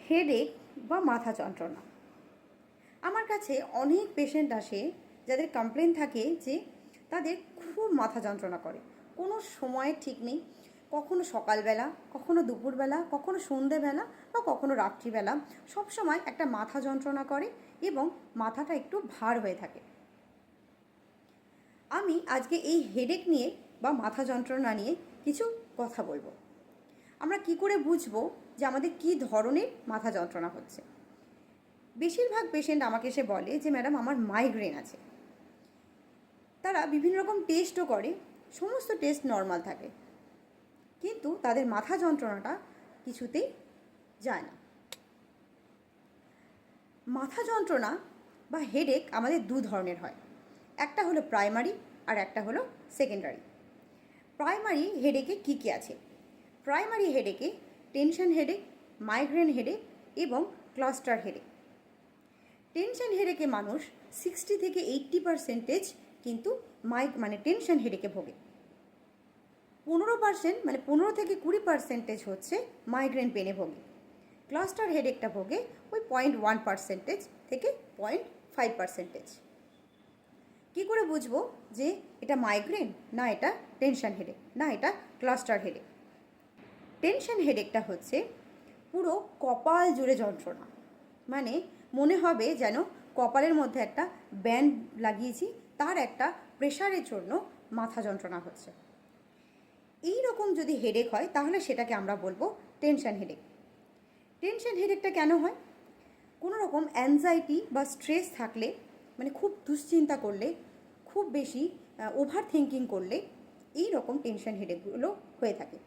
Headache বা মাথা যন্ত্রণা। আমার কাছে অনেক পেশেন্ট আসে যাদের কমপ্লেন থাকে যে তাদের খুব মাথা যন্ত্রণা করে, কোনো সময়ের ঠিক নেই, কখনো সকালবেলা, কখনো দুপুরবেলা, কখনো সন্ধেবেলা বা কখনো রাত্রিবেলা সবসময় একটা মাথা যন্ত্রণা করে এবং মাথাটা একটু ভার হয়ে থাকে। আমি আজকে এই হেডেক নিয়ে বা মাথা যন্ত্রণা নিয়ে কিছু কথা বলবো। আমরা কি করে বুঝবো যে আমাদের কি ধরনের মাথা যন্ত্রণা হচ্ছে? বেশিরভাগ পেশেন্ট আমাকে এসে বলে যে ম্যাডাম আমার মাইগ্রেন আছে। তারা বিভিন্ন রকম টেস্টও করে, সমস্ত টেস্ট নর্মাল থাকে, কিন্তু তাদের মাথা যন্ত্রণাটা কিছুতেই যায় না। মাথা যন্ত্রণা বা হেডেক আমাদের দু ধরনের হয়, একটা হলো প্রাইমারি আর একটা হলো সেকেন্ডারি। প্রাইমারি হেডেকে কী কী আছে? প্রাইমারি হেডেকে টেনশন হেডেক, মাইগ্রেন হেডেক এবং ক্লাস্টার হেডেক। টেনশন হেডেকে মানুষ 60 থেকে 80% কিন্তু টেনশন হেডেকে ভোগে। 15% 15 থেকে 20% হচ্ছে মাইগ্রেন পেনে ভোগে। ক্লাস্টার হেডেকটা ভোগে ওই 0.1% থেকে 0.5%। কী করে বুঝবো যে এটা মাইগ্রেন, না এটা টেনশন হেডেক, না এটা ক্লাস্টার হেডেক? টেনশন হেডেকটা হচ্ছে পুরো কপাল জুড়ে যন্ত্রণা, মানে মনে হবে যেন কপালের মধ্যে একটা ব্যান্ড লাগিয়েছি, তার একটা প্রেশারের জন্য মাথা যন্ত্রণা হচ্ছে। এই রকম যদি হেডেক হয় তাহলে সেটাকে আমরা বলবো টেনশন হেডেক। টেনশন হেডেকটা কেন হয়? কোনো রকম অ্যাংজাইটি বা স্ট্রেস থাকলে, মানে খুব দুশ্চিন্তা করলে, খুব বেশি ওভার থিঙ্কিং করলে এই রকম টেনশন হেডেকগুলো হয়ে থাকে।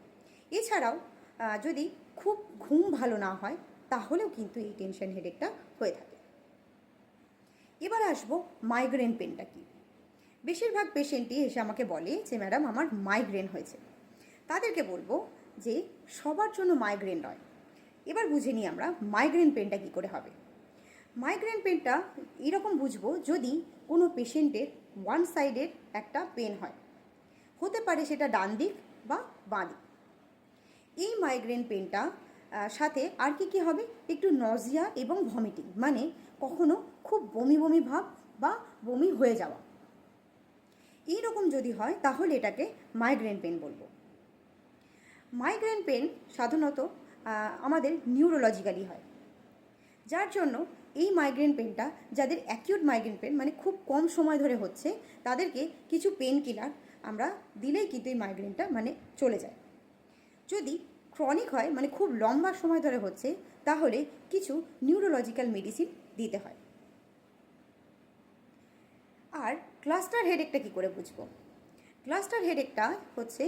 এছাড়াও যদি খুব ঘুম ভালো না হয় তাহলেও কিন্তু এই টেনশন হেডেকটা হয়ে থাকে। এবার আসবো মাইগ্রেন পেনটা কী। বেশিরভাগ পেশেন্টই এসে আমাকে বলে যে ম্যাডাম আমার মাইগ্রেন হয়েছে। তাদেরকে বলবো যে সবার জন্য মাইগ্রেন নয়। এবার বুঝে নিই আমরা মাইগ্রেন পেনটা কী করে হবে। মাইগ্রেন পেনটা এরকম বুঝবো যদি কোনো পেশেন্টের ওয়ান সাইডের একটা পেন হয়, হতে পারে সেটা ডান দিক বা বাঁ দিক। এই মাইগ্রেন পেনটা সাথে আর কি হবে, একটু নজিয়া এবং ভমিটিং, মানে কখনো খুব বমি বমি ভাব বা বমি হয়ে যাওয়া, এই রকম যদি হয় তাহলে এটাকে মাইগ্রেন পেন বলবো। মাইগ্রেন পেন সাধারণত আমাদের নিউরোলজিক্যালি হয়, যার জন্য এই মাইগ্রেন পেনটা যাদের অ্যাকিউট মাইগ্রেন পেন মানে খুব কম সময় ধরে হচ্ছে, তাদেরকে কিছু পেন কিলার আমরা দিলেই কিন্তু এই মাইগ্রেনটা চলে যায়। যদি ক্রনিক হয়, মানে খুব লম্বা সময় ধরে হচ্ছে, তাহলে কিছু নিউরোলজিক্যাল মেডিসিন দিতে হয়। আর ক্লাস্টার হেডেকটা কী করে বুঝবো? ক্লাস্টার হেডেকটা হচ্ছে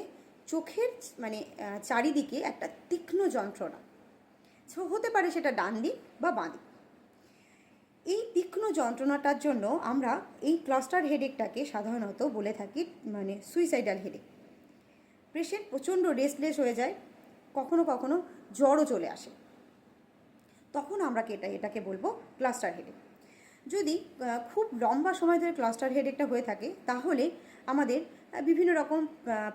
চোখের চারিদিকে একটা তীক্ষ্ণ যন্ত্রণা, হতে পারে সেটা ডান দিক বা বাঁ দিক। এই তীক্ষ্ণ যন্ত্রণাটার জন্য আমরা এই ক্লাস্টার হেডেকটাকে সাধারণত বলে থাকি সুইসাইডাল হেডেক। পেশেন্ট প্রচণ্ড রেস্টলেস হয়ে যায়, কখনো কখনো জ্বরও চলে আসে, তখন আমরা এটাকে বলবো ক্লাস্টার হেডেক। যদি খুব লম্বা সময় ধরে ক্লাস্টার হেডেকটা হয়ে থাকে তাহলে আমাদের বিভিন্ন রকম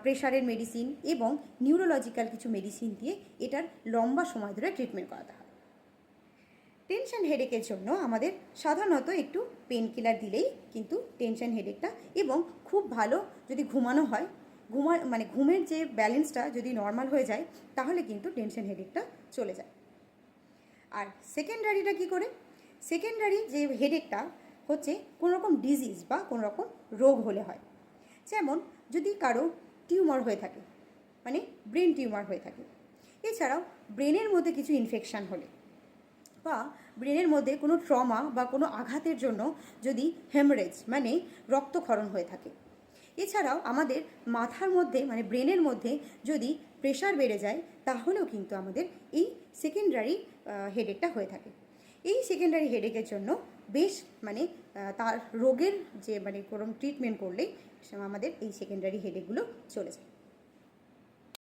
প্রেশারের মেডিসিন এবং নিউরোলজিক্যাল কিছু মেডিসিন দিয়ে এটার লম্বা সময় ধরে ট্রিটমেন্ট করাতে হয়। টেনশন হেডেকের জন্য আমাদের সাধারণত একটু পেন কিলার দিলেই কিন্তু টেনশন হেডেকটা, এবং খুব ভালো যদি ঘুমানো হয়, ঘুমের যে ব্যালেন্সটা যদি নর্মাল হয়ে যায় তাহলে কিন্তু টেনশন হেডেকটা চলে যায়। আর সেকেন্ডারিটা কী করে? সেকেন্ডারি যে হেডেকটা হচ্ছে কোনো রকম ডিজিজ বা কোনো রকম রোগ হলে হয়। যেমন যদি কারো টিউমার হয়ে থাকে, ব্রেন টিউমার হয়ে থাকে, এছাড়াও ব্রেনের মধ্যে কিছু ইনফেকশান হলে, বা ব্রেনের মধ্যে কোনো ট্রমা বা কোনো আঘাতের জন্য যদি হেমারেজ রক্তক্ষরণ হয়ে থাকে, এছাড়াও আমাদের মাথার মধ্যে ব্রেনের মধ্যে যদি প্রেশার বেড়ে যায় তাহলেও কিন্তু আমাদের এই সেকেন্ডারি হেডেকটা হয়ে থাকে। এই সেকেন্ডারি হেডেকের জন্য বেশ তার রোগের যে কোনো ট্রিটমেন্ট করলেই আমাদের এই সেকেন্ডারি হেডেকগুলো চলে যায়।